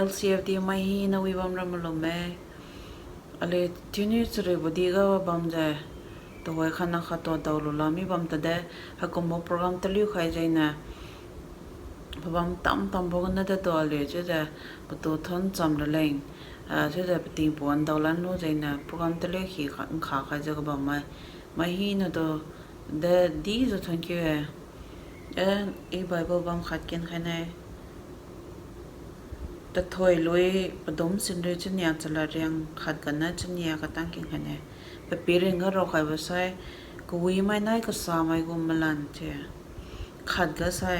LCFD mai hi na wi bam ram lo me ale tini chre bodi ga bam ja to wai khana kha to daw lo la mi bam ta de ha ko mo program ta liu khai jai na bam tam bo na da to le je da bu to thon cham la leng je da ti pon daw lan no jai na program ta le khi kha kha ja ga bam mai hi na to de di zo thank you e bible bam khat ken khane ta thoi loi padom sin re chen ya chala riang khat kan na chen ya ka tang king hane pe piring ga ro khai ba sai ko wi mai nai ka sa mai go malan che khat ga sai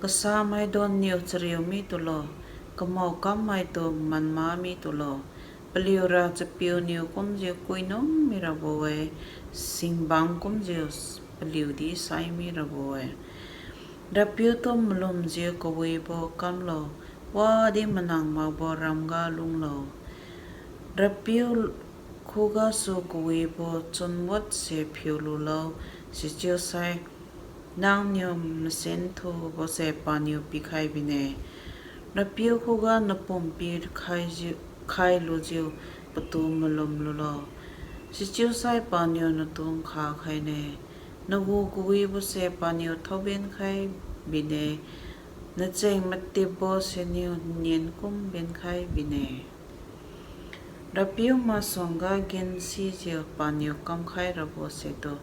ka sa mai don niu chriu mi to lo ka mau kam mai to man ma mi to lo paliura che piu niu kum je koi no mi ra bo we sing bang kum je paliu di sai mi ra bo we ra piu to mlum je ko wi bo kam lo wa di manang ma bo ram ga lung lo rapiu khuga su kuwi bo chon wat se phiu lu lo si chiu sai nang nyom sen thu bo se pa niu pi khai bine rapiu khuga na pom pi khai lu jiu patu malom lu lo si chiu sai pa niu na tung kha khai ne na gu kuwi bo se pa niu thoben khai bine na cheng mati bo se niu nien kum ben khai bine rapiu ma songa gen si je pa niu kam khai ra bo se to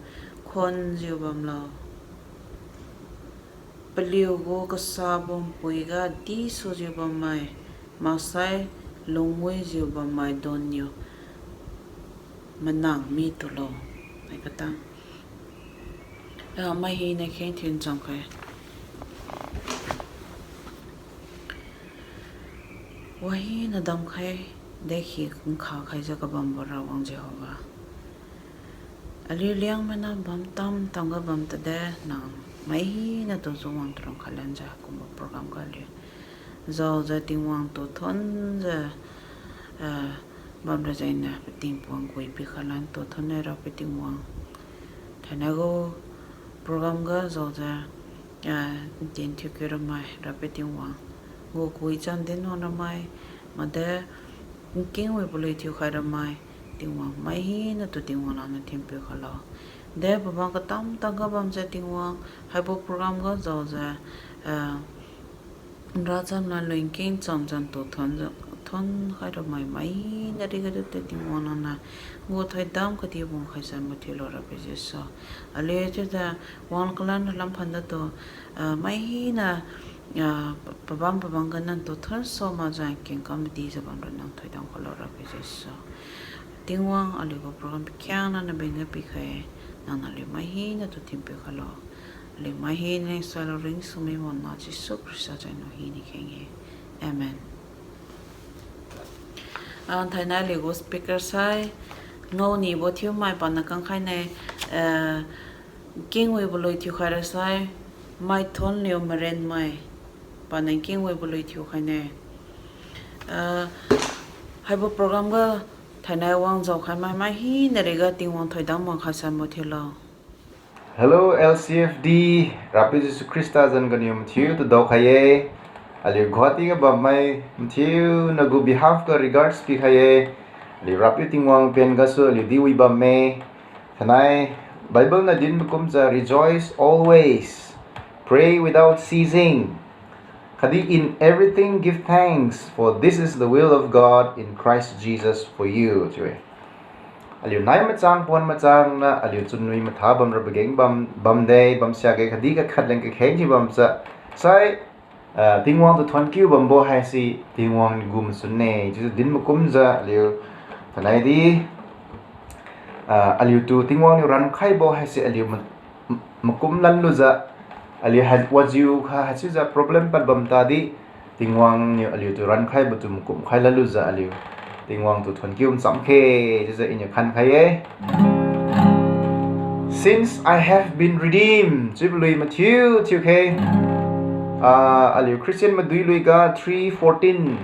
khon je bam lo paliu go ka sa bom pui ga di so je bam mai ma sai longwe je bam mai don niu manang mi to lo ai ka ta mai hi ne khen thin chang khai wahi na dam khai dekhi khung kha khai ja ka bam bara wang Jehovah ali liang mana bam tam ga bam ta de na mai hi na to zo wang trong khalan ja ko program ka le zo za ting wang to thon ja bam ra jain na ting puang koi pi khalan to thon ne ra pi ting wang thana go program ga zo ja tin thu ke ra mai ra pi ting wang go koi chan den no na mai ma de king we bole thiu khai ra mai ting wang mai hi na to ting wang na thim pe khala de baba ka tam ta ga bam ja ting wang hai bo program ga zo ja ra chan na loin king cham jan to thon khai ra mai na ri ga de ting wang na go thai dam ka ti bong khai sa ma thilo ra pe je so ale je da wang klan lam phan da to mai hi na pabang ganan to thar so ma jang king comedy sa ban ran thoi dang kholo ra pe so tingwang ali go program kyang na benga pi khae na le mai hi na to tim pe khalo le mai hi ne salo ring sumi mon na chi so krista jai no hi ni khenge amen an thai na le go speaker sai no ni bo thiu mai pa na kang khai ne king we bo loi thiu khara sai mai thon leo maren mai panai king we boloi thiu khane haibo program ga thanai wang zo khai mai hi na re ga ting wang thoi dang ma kha sa mo thelo Hello LCFD Rapi Jesu Christa jan ganium thiu to do khaye ali ghoti ga ba mai thiu na go behalf to regards ki khaye ali rapi tingwang pen ga so ali diwi ba me thanai Bible na din kum za rejoice always pray without ceasing Khadi in everything give thanks for this is the will of God in Christ Jesus for you chue aliu nai machang pon machang na aliu chunui matha bam ra begeng bam dei bam sia ge khadi ka khat leng ke kheng ji bam cha sai tingwang to thon kyu bam bo hai si tingwang gum sun ne ju din mukum za aliu thanai di aliu tu tingwang ni ran khai bo hai si aliu mukum lan lu za ali wajiu kha hachu za problem pat bam ta di tingwang ni aliu tu ran khai bu tu mukum khai la lu za aliu tingwang tu thon kium sam khe je in khan khai e since I have been redeemed jiblui Matthew 2k aliu Christian madui lui ga 3:14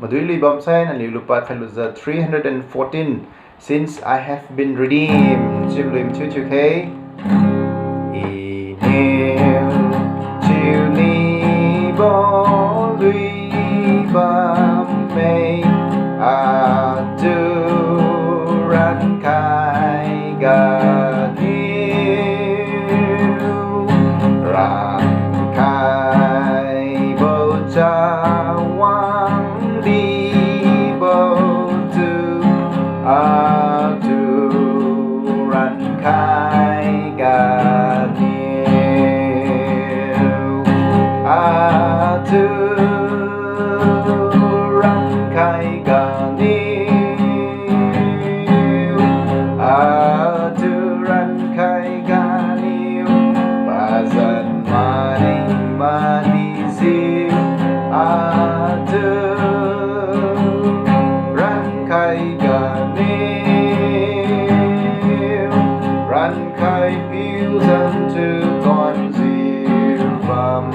madui lui bam sai aliu lupa khalu za 314 since I have been redeemed jiblui Matthew 2k chiều ni bo lui ba tu ran khai ga niu ran khai bầu cha wang đi bầu tu tu ran khai ga niu tu ran khai ga niu tu ran khai ga niu bazan maning mati siu tu ran khai ga niu ran khai piu dân tu con diu bam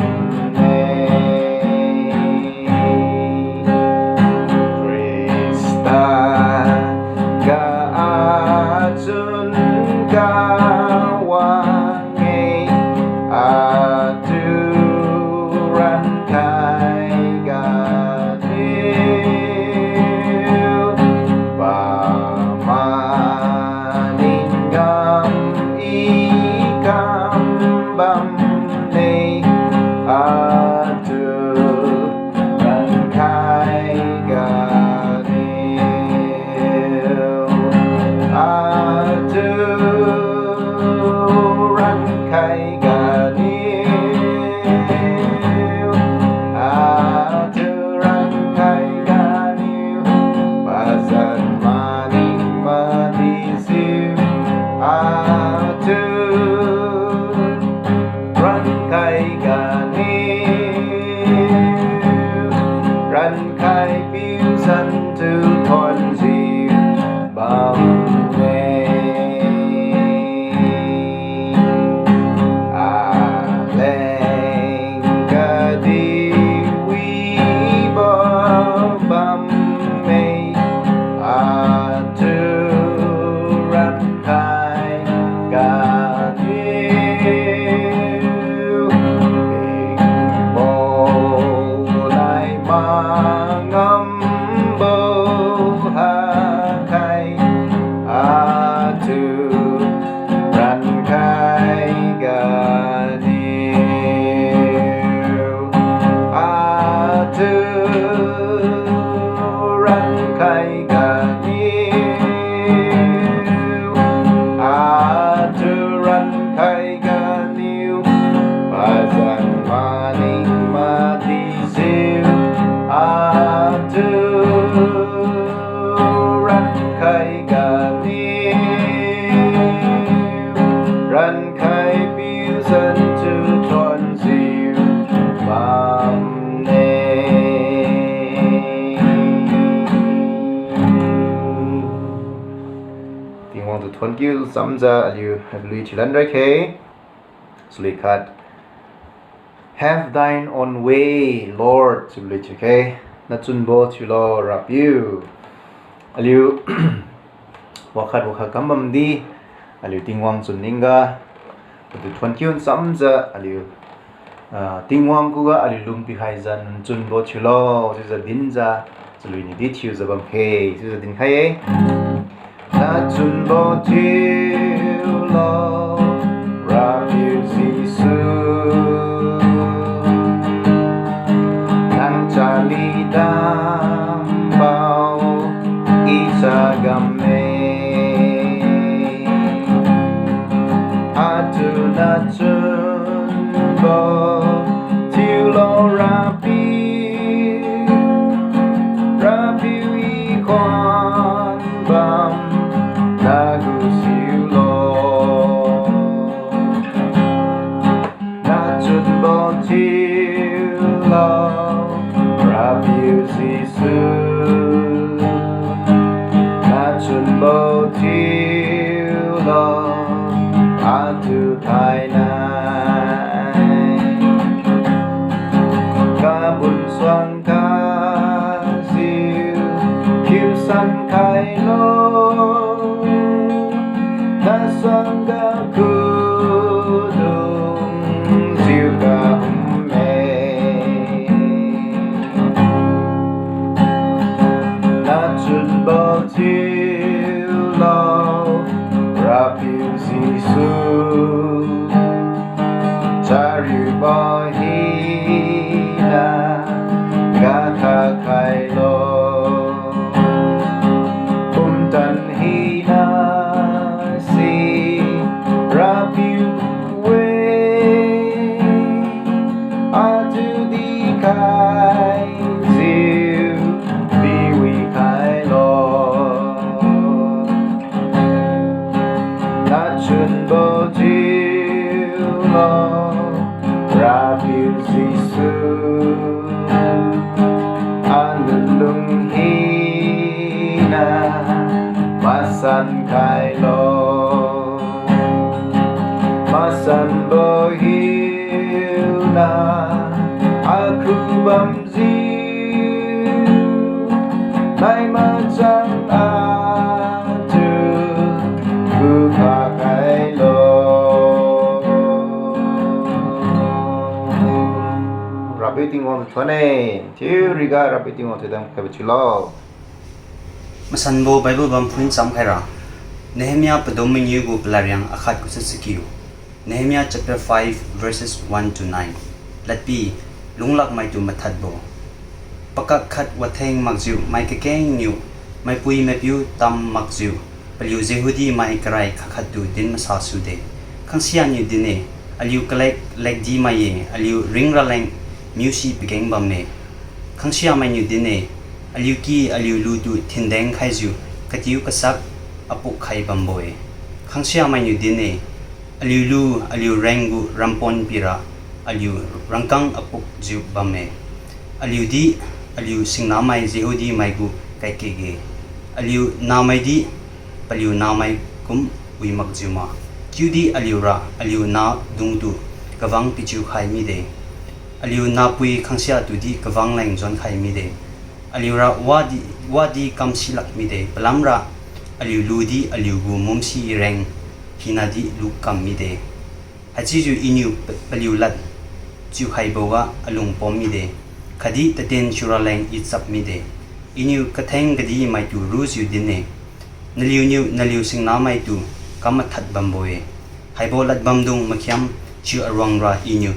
ran khai piu dân tu thon diu bam leng ga di wi bo bam tu ran khai ga niu bo lai ma ngâm bầu ha khai tu ran khai ga niu tu ran khai ga niu tu ran khai ga niu bazan maning mati siu tu ran khai ga niu ran khai piu dân tu thon diu bam tiếng hoàng tu thon kiu sắm ra aliu lui chilan ra ke sulikat have thine own way Lord chuli chike na chun bo chulo rapiu aliu wakhat kambam di aliu tingwang chun ninga tu thon kiun samja aliu tingwang ku ga aliu lumpi khai jan chun bo chulo ju za din ja chului ni di thiu zabam he ju za din khai na chun bo chulo rapiu sisu Charlie dam bao isa game atu na chun bo tiu lo rapi i kwan bam nagu siu lo na chun bo tiu lo Rapiu sisu na chun bo tiu lo atu thai nai ka bun xoan ka siu kiu san khai lo na xoan ka ku dung siu ka chun bo till love Rapius Isus Chari Bahina Gata Kailo Umtan Hina Si Rapiu Way Atu Di Kai Ziu Biwi Kailo Nachun Bo Till Love Rapius Isus Anulung Hina Masan Kailo Masan Bohilna Aku Bamziu Nai Macam Atu Buka Kailo Rabi tinggal tuane, tiu riga rabi tinggal tudang kabeculo. Masanbo Bible bampun samkhaira. Nehemiah padoming yugo pelariang akhat kusatsikiu. Nehemiah chapter 5 verses 1 to 9. Latpi lunglak mai tu mathadbo. Pakak khat watheng magziu mai kekeng niu. Mai pui mepiu tam magziu. Paliu Jehudi mai karai khakhatu din masasude. Khangsia niu dine. Aliu kalek lek di mai aliu ringraleng Musi begeng bamme. Khangsia mai niu dine. Aliu ki aliu ludu thindeng khaizu katiu kasak apuk khai bamboe. Khangsia mai niu dine. Aliu lu aliu rengu rampon pira. Aliu rangkang apuk jiu bamme. Aliu di aliu singnamai Jehudi mai gu kai kege. Aliu namai di paliu namai kum uimak jiuma. Kiudi aliu ra aliu na dungdu kawang pichu khai mi de. Aliu na pui khangsia tu di kawang leng jon khai mi de. Aliu ra wadi kamsilak mi de. Palamra aliu ludi aliu gu mumsi reng hinadi lu kam mi de. Hachiju inu paliu lat chu khai bowa alung pom mi de. Khadi taten churaleng itsap mi de. Inu katheng gadi mai tu ruzu dine. Naliu singna mai tu kamathat bamboe. Haibo lat bamdung makhyam chu arwang ra inu.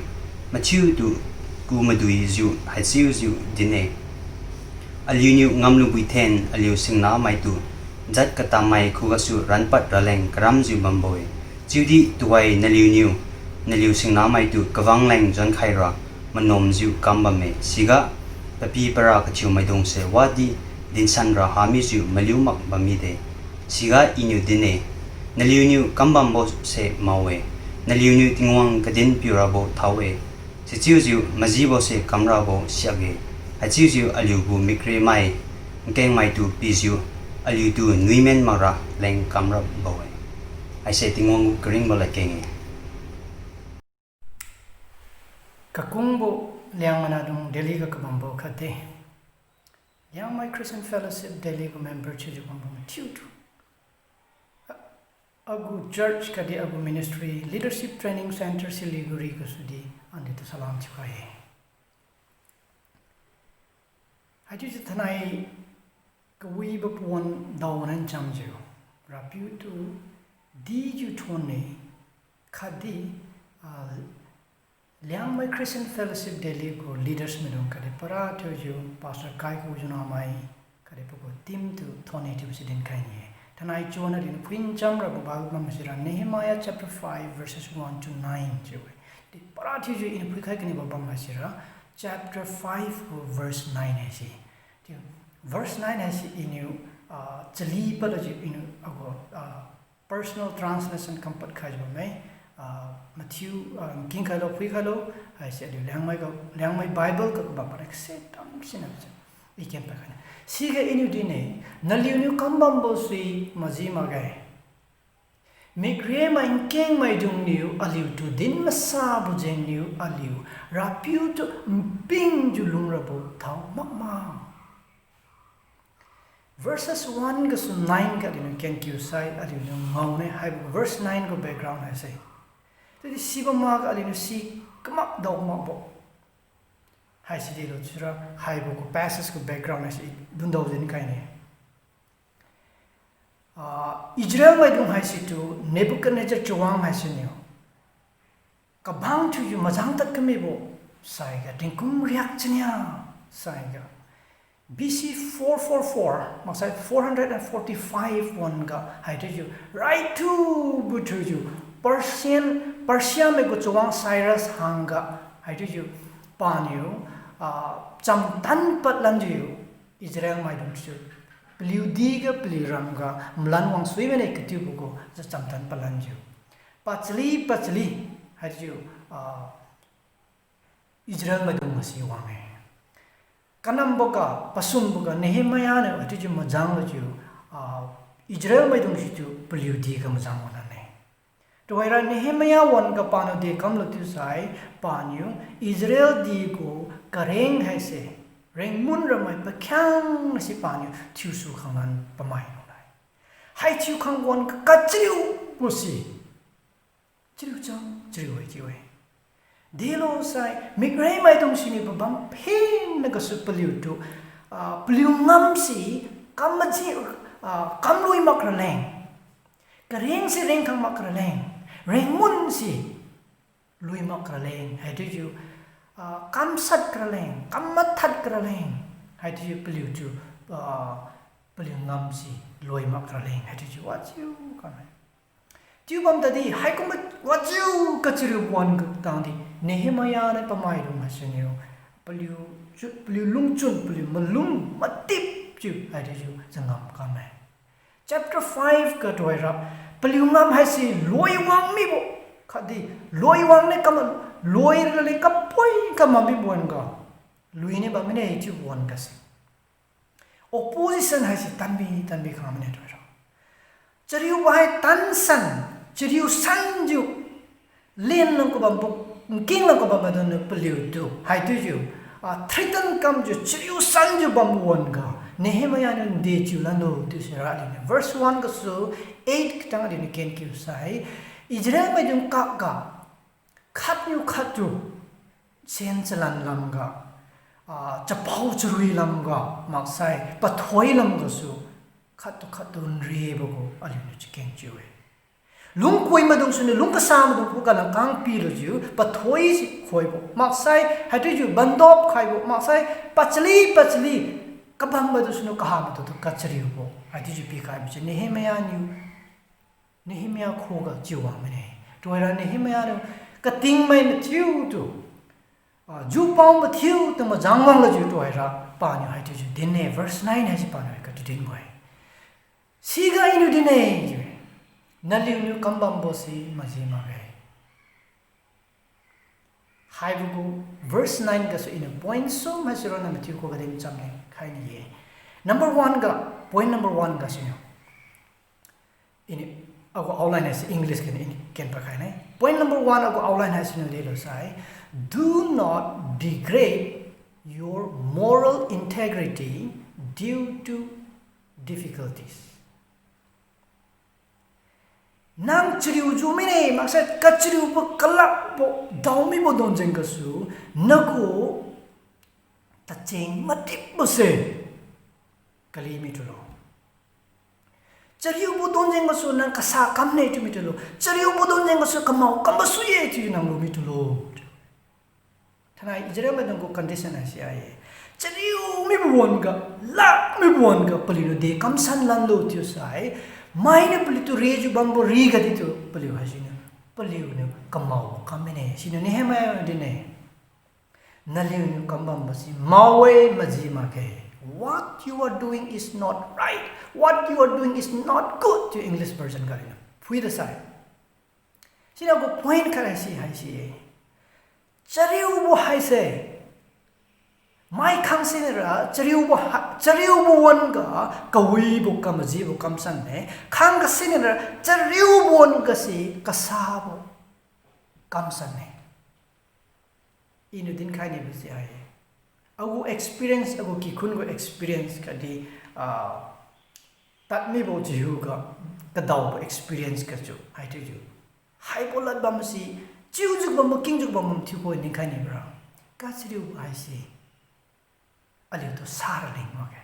Machu tu ku madui zu haisiu zu dine. Aliu ngamlu buiten aliu singna mai tu. Jat kata mai khugasu ranpat raleng karam zu bamboe. Chudi tuwai naliu singna mai tu kawang leng jon khaira manom zu kambame siga papi para kachu mai dong se wadi dinsan ra hami zu maliu mak bamide. Siga inu dine. Naliu kambambo se mawe. Naliu tingwang kadin purabo thawe. Sichiu majibo se kamrabo siage. Hachiu aliu gu mikre mai ngeng mai tu pizu aliu tu nuimen mara leng kamrab boy. I say tingwang kring balakenge. Kakungbo liang manadung Delhi ka kabambo khate. Liang my Christian Fellowship Delhi ko member chu kabambo tutu. Agu church kadi agu ministry leadership training center Siliguri ko sudi andito salam chikaye. Haju thanai kawi bapon dawanan chamju. Rapiu tu di ju thone khadi Liang my Christian Fellowship Delhi ko leaders medong kade para ju pastor kai ko juna mai kade poko team tu thone tu sidin kaini. Tanai chona din queen chamra babal mamasira Nehemiah chapter 5 verses 1 to 9 jewe. Di para ju in pukha kini babam masira chapter 5 ko verse 9 hai. Verse 9 has inu chali pada ju inu ago personal translation kampat khajba mai Matthew king khalo pui khalo I said liang mai Bible ka ba par set tam sinam ikem pa kana siga inu dine naliu kambam bo si maji magai migre ma inkeng mai dung niu aliu tu din masa bu jeng niu aliu rapiu tu ping julung rabo thau mama verses 1 ga 9 ka dinu ken kyu sai aliu ngau ne hai verse 9 go background hai sai tadi siba ma ga aliu si kama dog ma bo hai si de lo chura hai bo ko passes ko background hai dun do jin kai ne Israel mai dung hai si tu Nebuchadnezzar chuang hai si niyo ka bang tu yu mazang tat kami bo sai ga dingkum riak chnya sai ga BC 444 maksai 445 one ga hai tu yu right to bu tu yu Persia me go chuang Cyrus hanga hai tu yu pan yu cham tan pat lan yu Israel mai dung chu Peliu diga peliu rangga melan wang sui mene ketiu buku secamtan pelanju. Pacli haju Israel madung masih wange. Kanam boga pasum boga Nehemia ne haju majang laju Israel madung situ peliu diga majang wanane. Tuaira Nehemia wan ka panu de kam lutu sai panyu Israel digo kareng hai se. Reng mun ramai pakyang na si panyo tiu su khangan pamay nunay. Hai tiu khangwan ka chiriu pusi. Chiriu chang, chiriu ay jiwe. Dilo say, migray may tong sini babang ping nagasu paliu tu. Paliu ngam si, kamluy makraleng. Kareng si reng kang makraleng. Reng mun si, luy makraleng. Hai tu yu, kam sat kraleng, kam mathat kraleng, hai tu peliu tu peliu ngam si loi mak kraleng, hai tu wajiu kan. Tiu bam tadi hai kum wajiu kaciru buan tang di Nehemia ne pamai dum hasenyo peliu lungchun peliu melung matip ju hai tu jangam kame. Chapter 5 ka toira peliu ngam hai si loi wang mi bo khadi loi wang ne kam loi le kapoi kamami buan ga lui ne ba mene chi buan ga si opposition hai si tanbi khamne to ra chariu bai tan san chariu san ju len lang ko bam king lang ko bam don peliu tu hai tu ju threaten kam ju chariu san ju bam buan ga Nehemia ne de chu lan do tu sira ni verse 1 ga so 8 kitang ni ken ki sai Israel ba jung ka ga khát tu sen chalan lam ga chapau chrui lam ga maksai pathoi lam ga su khát tu re bo go ali nu chikeng chiwe lung koi ma dong su ne lung ka sa ma dong ko ka lang kang pi lo ju pathoi si khoi bo maksai ha tu ju bandop khai bo maksai pachli ka bang ba du su no ka ha ma to ka chri bo ha tu ju pi khai bi Nehemia kho ga jiwa me ne toira Nehemia no ka ting mai na thiu tu ju pom ba thiu tu ma jangwang la ju to ra pa ni hai tu ju din ne verse 9 hai si pa na ka tu din boy si ga inu din ne ju na liu nu kam bam bo si ma ji ma ge hai bu go verse 9 ga so in a point so ma si ro na thiu ko ga din cham ne khai ni ye point number 1 ga si no in aku outline as English can pakai nai. Point number 1 aku outline as ni le sai. Do not degrade your moral integrity due to difficulties. Nang chiriu ju mine maksud kachiriu po kalak po daumi po don jeng kasu nago tacheng matip po se kali mi tulo. Chariu bu don jeng so nang kasa kam ne tu mitulo chariu bu don jeng so kamau kam su ye tu nang lu mitulo thanai Israel ma dong ko condition asia ye chariu mi buon ga la mi buon ga palino de kam san lan lo tu sai mai ne pali tu re ju bambo ri ga di tu pali hasina pali ne kamau kam ne sino ne hema de ne naliu ne kam bam basi mawe maji ma ke what you are doing is not right. What you are doing is not good. To English version karina. Pui the side. Sina ko point kara si hai si. Chariu bu hai se. Mai khang sinera chariu bu wan ga kawi bu kamaji bu kamsan ne. Khang ka sinera chariu bu wan ga si kasa bu kamsan ne. Inu din khai ni bu si ai. Aku experience aku kikun ko experience kadi tat mi bo jiu ga kadau experience ka ju hai tu ju hai polat bam si jiu ju bam king ju bam thu ko ni khai ni bra ka chriu hai si ali to sar ling ma ke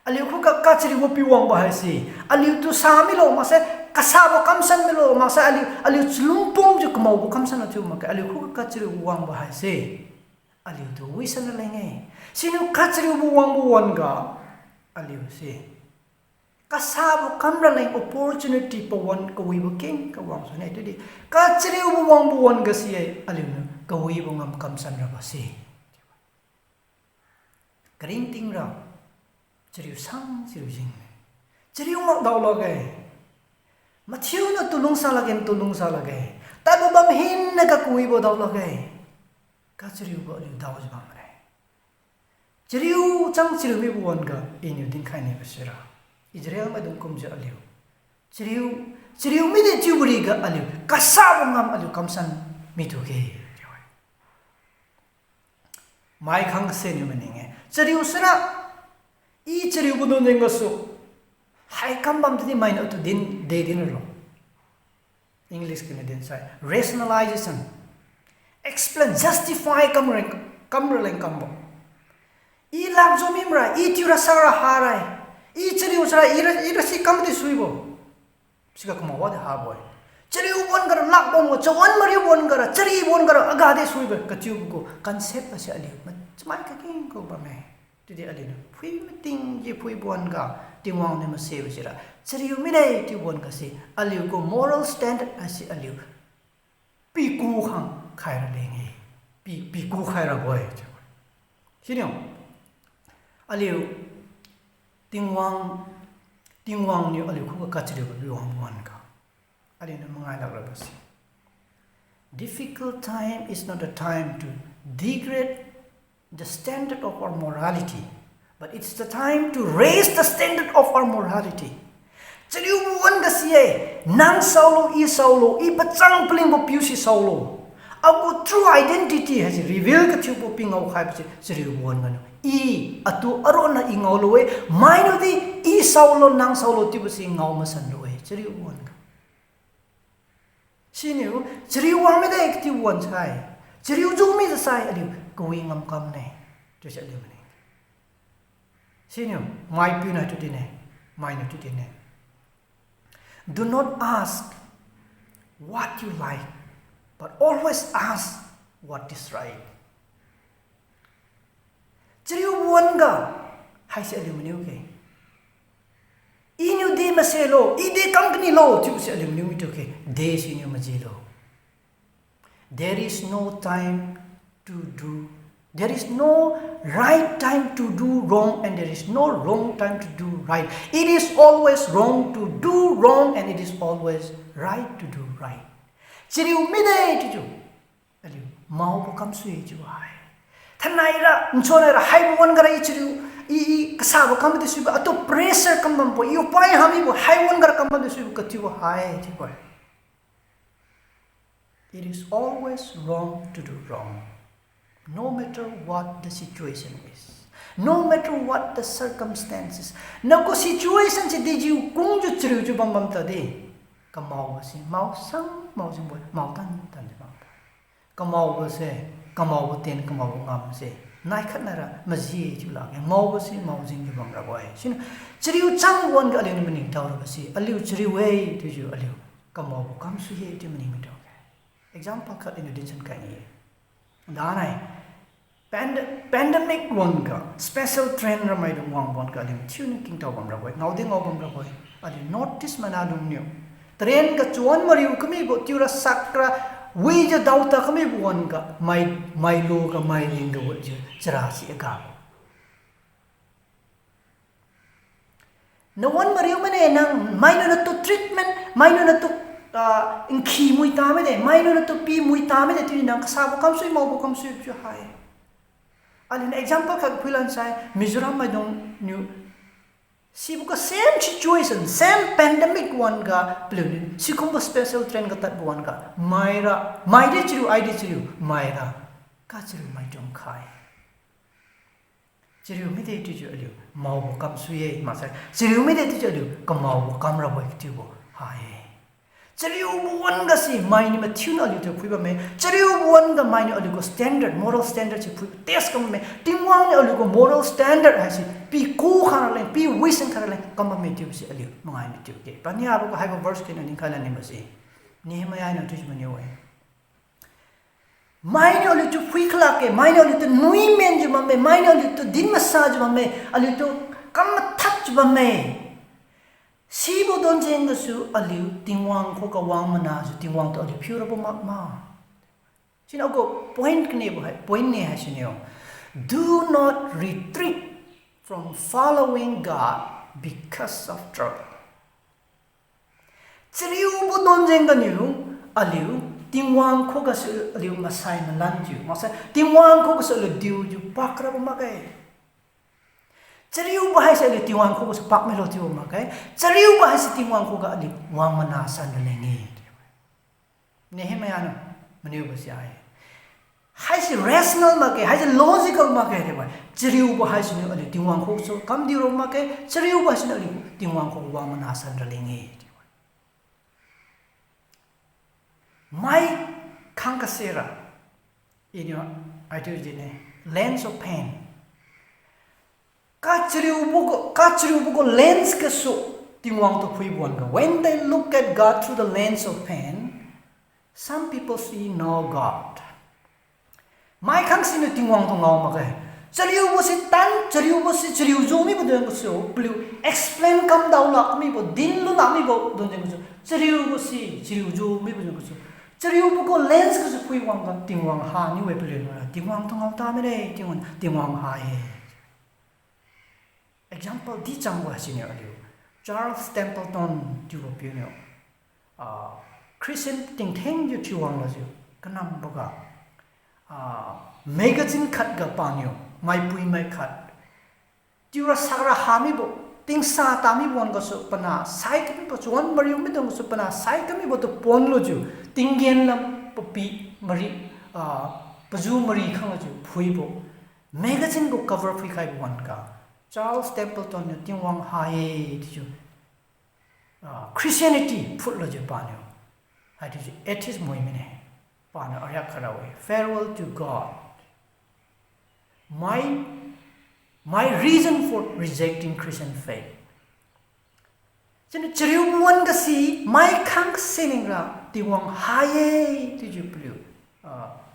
aliu khu ka chiri wo pi wang ba hai si aliu tu sa mi lo ma se kasa bo kam san mi lo ma se aliu chlung pum ju kmau bo kam san chu ma ka aliu khu ka chiri wang ba hai si aliu tu wi san le nge sinu ka chiri wo wang bo wan ga aliu si kasa bo kam ra le opportunity po wan ko wi bo king ka wang so ne tu di ka chiri wo wang bo wan ga si aliu nu ka wi bo ngam kam san ra ba si kring ting ra chiriu sang chiriu jing chiriu mak dau lo ge ma thiu na tulung sa la ge ta bo bam hin na ka kui bo dau lo ge ka chiriu bo liu dau jbam re chiriu chang chiriu mi bo wan ga inu din khai ne basira Israel ma dum kum ja aliu chiriu mi de chuburi ga aliu ka sa bo ngam aliu kam san mi tu ge mai khang se ni meninge chiriu sra I chiriu bu no nenga su hai kam bam ti mai no tu din de din ro English ke ne din sai rationalization explain justify kam reng kam bo I lam zo mim ra I tiu ra sara harai I chiriu sara I ra si kam ti sui bo sika kam wa de ha boy chiriu bon gar lak bom chawan mari bon gar chiri bon gar aga de sui bo ka tiu ko concept pa se ali mai ka king ko ba me Jadi alina pui meeting je pui buan ga tingwang ne mase besira chiriu mi dai ti buan ga si aliu ko moral standard asi aliu pi ku khang khai ra le nge pi ku khai ra boy sinyo aliu tingwang ni aliu ko ka chiriu bi wang buan ga alina mangai la ra basi difficult time is not a time to degrade the standard of our morality, but it's the time to raise the standard of our morality. Chiriu buan ga siye nang saulo I pachang pling bo piu si saulo aku true identity has reveal ka chu bo ping au khai bi chiriu buan ga no I atu aro na ingau lo we mai no di I saulo nang saulo ti bu si ngau ma san lo we chiriu buan ga sinu chiriu wa me da ti buan chai chiriu ju mi sai aliu Kui ngam kam ne tu sẽ liu ne sinu mai pi na tu di ne mai na tu di ne do not ask what you like but always ask what is right chiriu buan ga hai sẽ liu ne okay inu de ma se lo I de company lo tu sẽ liu ne okay de sinu ma ji lo there is no time there is no right time to do wrong and there is no wrong time to do right. It is always wrong to do wrong and it is always right to do right. Chiriu mi dai tu ju aliu mau ko kam sui ju ai thanai ra nchona ra hai won gara I chiriu I kasa bo kam de sui ba to pressure kam bam bo I upai ha mi bo hai won gara kam de sui ka ti bo hai ti bo it is always wrong to do wrong no matter what the situation is no matter what the circumstances na ko situation se de jiu kung ju chriu ju bam ta de ka mau ba si mau sang mau jing bo mau tan ba ka mau ba se ka mau ba ten ka mau ngam se nai khat na ra ma ji ju la ge mau ba si mau jing ju bam ra boy sin chriu chang won ga aliu ni taw ra ba si aliu chriu we tu ju aliu ka mau ba kam su ye ti mani mi taw example khat in addition ka ni da nai pandemic one ga special train ramai dum wang bon ga lim tune king taw bam ra boy ngau de ngau bam ra boy ali notice mana dum new train ga chuan mariu kami bo tiura sakra wi ja dauta kami bon ga mai lo ga mai ling ga wo chara si ga no one mariu mane nang mai no to treatment mai no to in khi mui ta me de mai no to pi mui ta me de ti nang sa bo kam sui mau bo kam sui ju hai an example ka philan sai Mizoram ma dong new si bu ka same situation same pandemic one ga plun si kum special train ga tat one ga mai de chiru I de chiru mai ra ka chiru mai dong khai chiru mi de ti ju aliu mau bo kam suye ma sai chiru mi de ti ju aliu ka mau bo kam ra bo ti bo hai Chariu buwan ga si mai ni ma tune ali to phui ba me chariu buwan ga mai ni ali ko standard moral standard si phui test kam me tingwang ni ali ko moral standard ha si pi ku khara le pi wisang khara le kam me tu si ali mangai me tu ke pa ni abu ko ha verse ke ni khala ni ma si ni ma ya na tu ma ni we mai ni ali tu phui khla ke mai ni ali tu nui men ji ma me mai ni ali tu din massage ma me ali tu kam thach ba me Sibo don jeng su aliu tingwang ko ka wang mana su tingwang to aliu pure bo mak ma. Sin ako point kne bo hai point ne ha sinyo. Do not retreat from following God because of trouble. Chriu bo don jeng niu aliu tingwang ko ka su aliu masai malan ju. Masa tingwang ko ka su aliu diu ju pakra bo makai. Chariu bahai sa ali tiwang ko sa pak melo tiwo makai chariu bahai sa tiwang ko ga ali wang manasan lengi Nehemiah no maniu ba siya hai si rational makai hai si logical makai de ba chariu bahai sa ali tiwang ko so kam di ro makai chariu bahai sa ali tiwang ko wang manasan lengi mai kangkasera inyo ito jine lens of pain Kachriu buko lens ka so tingwang to phui buan ka. When they look at God through the lens of pain, some people see no God. Mai khang sin tingwang to ngaw ma kai. Chriu bo si tan, chriu bo si chriu zo mi bo den ko so blue explain kam daw la mi bo din lu na mi bo don den ko so. Chriu bo si chriu zo mi bo den ko so. Chriu buko lens ka so phui wang ka tingwang ha ni we ple no. Tingwang to ngaw ta me re tingwang ha he. Example di changwa senior aliu Charles Templeton jubo pionyo Christian ting ju chiwang la ju kanam boga magazine khat ga panyo mai pui mai khat tiura sagra hami bo ting sa tami bon ga so pana sai kami bo chuan mari mi dong so pana sai kami bo to pon lo ju tinggen lam pi mari paju mari khang ju phui bo magazine go cover phui kai bon ka Charles Templeton yo tingwang hae ti Christianity put lo je pa nyo ha ti atheist moi mine pa na ayak khara we farewell to God my reason for rejecting Christian faith chen chriu mon ga si mai khang sining ra tingwang hae ti ju plu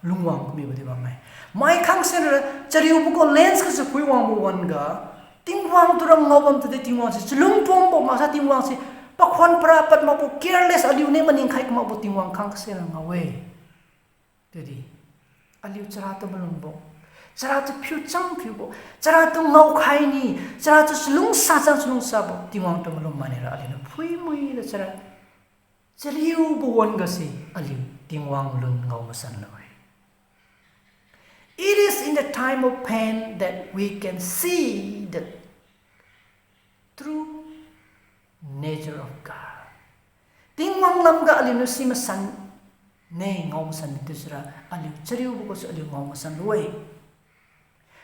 lungwang mi ba de ba mai khang sin ra chriu bu ko lens ka se pui wang bu wan ga tingwang turang ngawam tu de tingwang si selung pom bo masa tingwang si pakhon prapat ma bo careless aliu ne maning khai ma bo tingwang khang se na ngawe dedi aliu chara to malung bo chara to phu chang phu bo chara to ngau khai ni chara to selung sa bo tingwang to malung mane ra aliu phui mui la chara chaliu bo wan ga si aliu tingwang lung ngau masan lo It is in the time of pain that we can see the true nature of God. Tingwang lam ga aliu si masan ne ngau masan dusra aliu chariu bu ko so aliu ngau masan loi.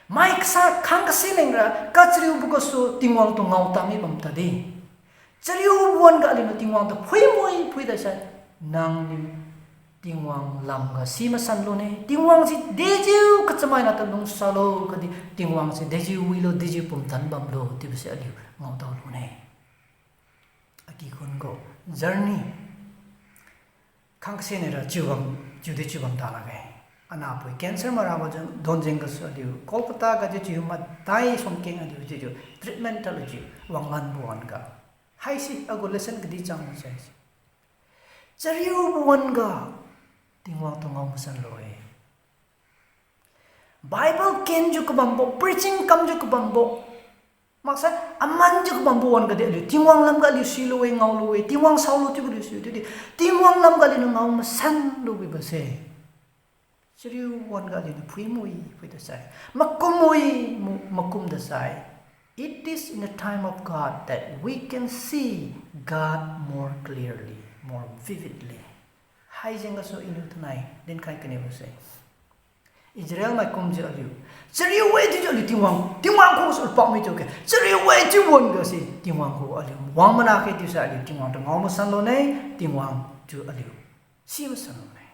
Mai sa khang ka siling ra ka chariu bu ko so tingwang to ngau ta mi bam ta di. Chariu buan ga aliu tingwang to phui da sa nang ni tingwang lam ga si masan lo ne tingwang si deju kacamai na tanung salo kadi tingwang si deju wilo deju pum tan bam lo ti se aliu ngau ta lo ne aki kun go journey khang se ne ra chuwam jude chuwam ta la ge ana pui cancer mara ba don jeng ga so aliu kolkata ga je chu ma dai som king aliu je treatment ta lo ji wanglan buan ga hai si ago lesson gdi chang ma sai chariu buan ga tingwang to ngau masan loe Bible ken ju ko bambo preaching kam ju ko bambo maksa aman ju ko bambo wan ga de tingwang lam ga li siloe ngau loe tingwang saulo ti bu si de tingwang lam ga li ngau masan lo bi ba se chriu wan ga li phui moi phui da sai makum da sai it is in the time of God that we can see God more clearly more vividly hai jenga so ilu tnai den kai kane bose Israel mai kum je aliu chriu we ti ali tingwang ko so pa mi to ke chriu we ti won ga si tingwang ko aliu wang mana ke ti sa aliu tingwang to ngau ma san lo nei tingwang to aliu siwa sanone.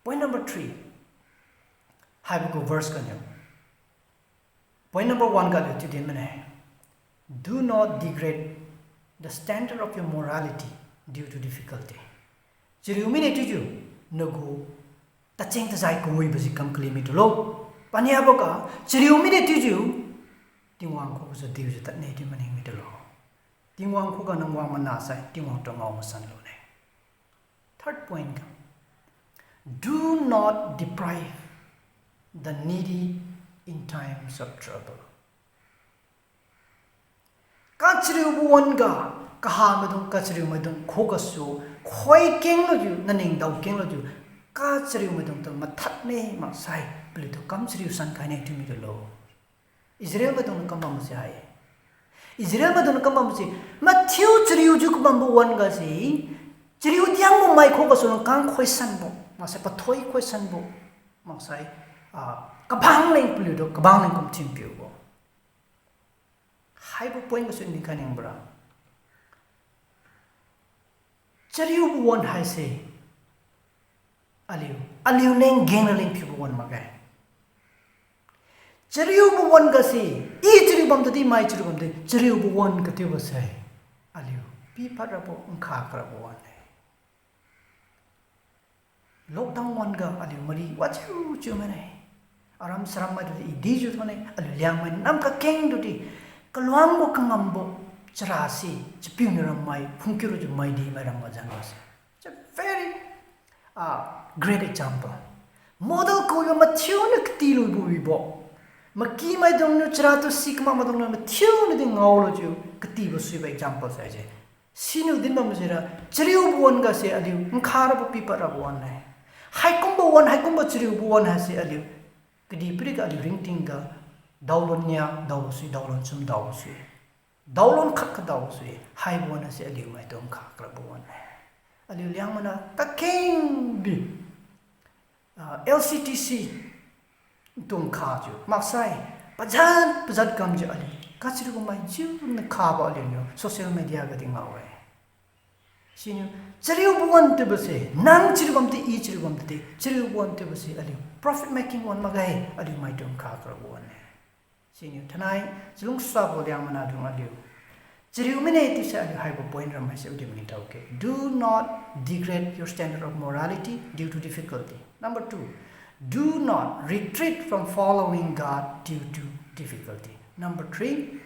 Point number 3 haibu ko verse kanyo. Point number 1 ka aliu tidin mane. Do not degrade the standard of your morality due to difficulty. Chiriu mine tuju nagu tacheng tazai koi basi kam klimi to lo. Panya boka chiriu mine tuju tingwang ko sa diu tat ne ti maning mi to lo. Tingwang ko ka nang wang manasai tingwang to ngaw masan lo ne. Third point, do not deprive the needy in times of trouble. Kachriu buwanga kahamadong kachriu madong kogasu khoi keng lo ju naning daw keng lo ju kachriu madong to mathat ne masai plito kamchriu san kaine tu mi lo. Israel madong kamam sai. Israel madong kamam si Matthew chriu ju kamam buwanga si chiriu diang mo mai ko so kang khoi san bo ma se pathoi khoi san bo ma sai ka bang leng plu do ka bang leng kom tim piu bo hai bo point so ni kaning bra chiriu bu won hai se aliu neng geng leng piu bo won ma ga chiriu bu won ga si I chiriu bam di mai chiriu bam di chiriu bu won ka ti bo sai aliu pi phara bo kha kra bo won lockdown one ga ali mari wachu chu mane aram saram ma di di ju thone ali liang man nam ka keng du di kalwang bo kangam bo charasi chipiu ni ram mai phungkiru ju mai di maram ma jang was. It's a very great example. Model ko yo ma thiu na kti lu bu bi bo ma ki mai dong nu chra to sik ma dong na thiu ni di ngaw lo ju kti bo sui ba example sa je sinu din ma mjera chriu bu won ga se ali khar bo pi pa ra bo wan nai hai combo one hai combo chiriu bu one hasi aliu kedi prik aliu ring tinga daulon nya daul sui daulon chum daul sui daulon khak daul sui hai bu one hasi aliu mai dong khak ra bu one aliu liang mana ta king bi LCTC tung kha ju mak sai pajat kam ju ali ka chiriu mai ju na kha ba aliu social media ga ding ma we sinu chiriu buwan te base nang chiriu bam te I chiriu bam te chiriu buwan te base ali profit making one magai ali mai dong kha kra buwan sinu thanai chilung sa bo liang mana dung ali chiriu mine ti sa ali hai bo point ram mai se udi mini ta okay. Do not degrade your standard of morality due to difficulty. Number 2, do not retreat from following God due to difficulty. Number 3,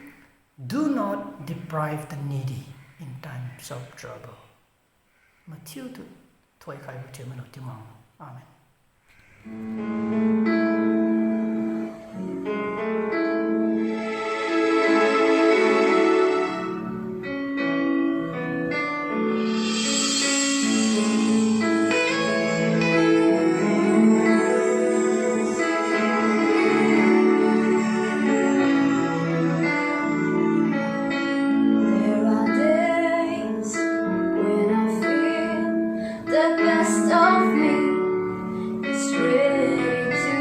do not deprive the needy in times of trouble. Matthew to thoi khai bu che mano ti mang. Amen. The best of me is ready to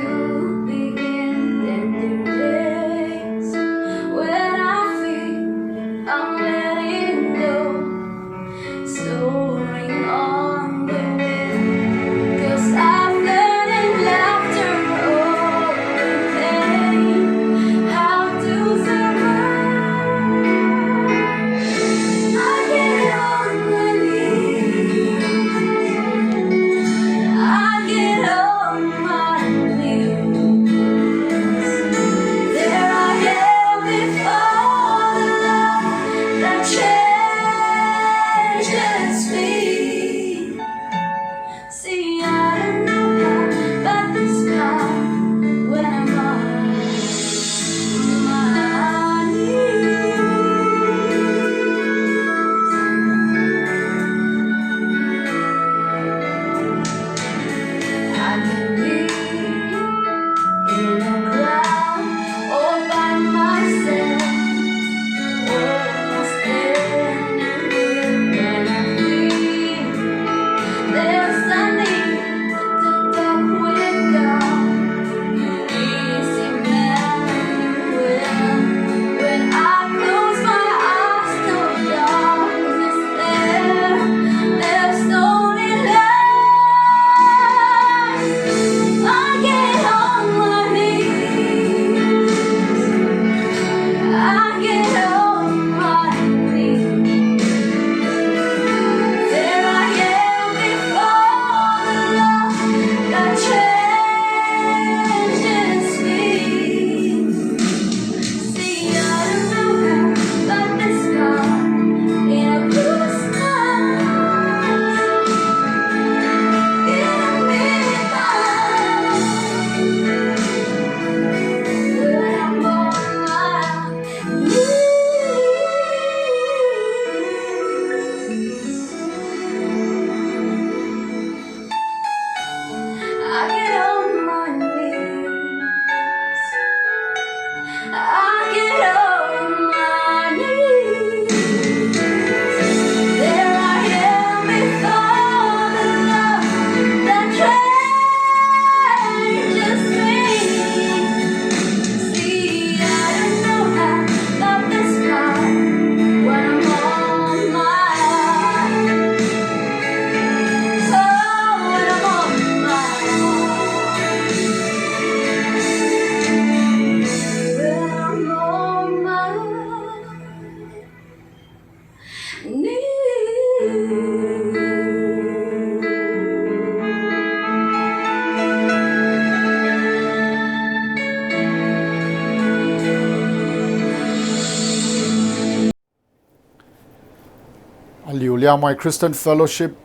aliulia my Christian Fellowship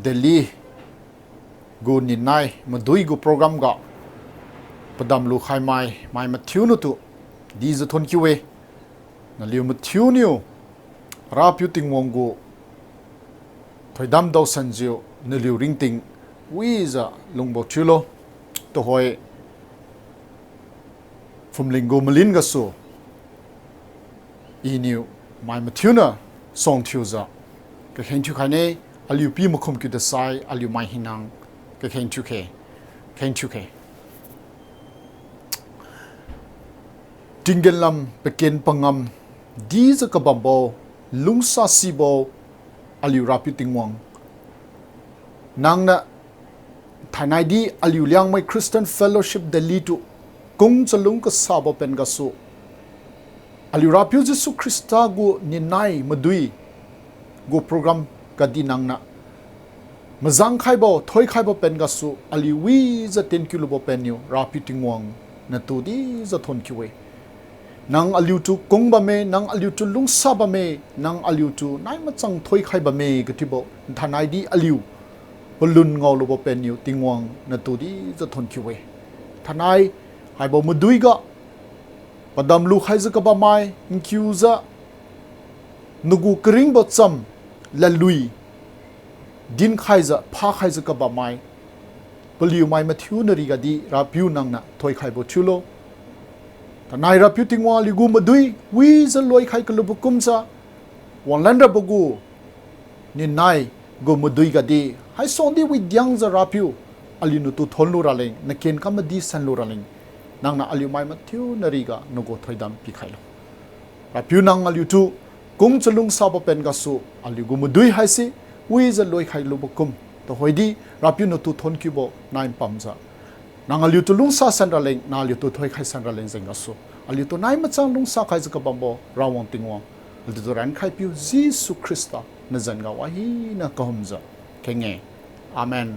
Delhi gu ninai madui gu program ga padam lu khai mai mathiu nu tu di za thon kiwe na liu mathiu niu ra pyu ting mong gu thoidam do sanjiu na liu ring ting wi za lungbo chulo to hoi from lingo malin ga so iniu mai mathiu na song thiu za ka khen chu khai ne aliu pi makhum ki da sai aliu mai hinang ka khen chu ke tingelam peken pangam di za ka bambo lungsa sibo aliu rapi tingwang nangna thanai di aliu liang mai Christian Fellowship Delhi tu kung chalung ka sabo pen ga su aliu rapi Jesu Christa gu ninai madui gu program ka di nangna mazang khai bo thoi khai bo pen ga su aliu wi za 10 kilo bo pen yu rapi tingwang na tu di za thon kiwe nang aliu tu kong ba me nang aliu tu lung sa ba me nang aliu tu nai ma chang thoi khai ba me ka ti bo thanai di aliu bolun ngol lo bo pen yu tingwang na tu di za thon ki we thanai hai bo mudui ga padam lu khai za ka ba mai nkyu za nugu kring bo cham la lui din khai za pha khai za ka ba mai poliu mai mathiu na ri ga di ra piu nang na thoi khai bo chulo tanai ra piu tingwa ligu madui wi za loi khai kalu bukum sa wanlanda bogu ni nai go madui ga di hai sondi wi dyang za ra piu alinu tu thonlu ra leng na ken kam di san lu ra leng nang na aliu mai mathiu na ri ga no go thoidam pi khai lo ra piu nang aliu tu kung chalung sa ba pen ga su aliu go madui hai si wi za loi khai lu bukum to hoidi ra piu no tu thon ki bo naim pam za nang aliu tu lung sa san ra leng na aliu tu thoi khai san ra leng zeng ga su aliu tu nai ma chang lung sa khai za ka bambo rawang tingwa aliu tu ran khai piu Jesus Christa na zan ga wa hi na ka hum za kenge amen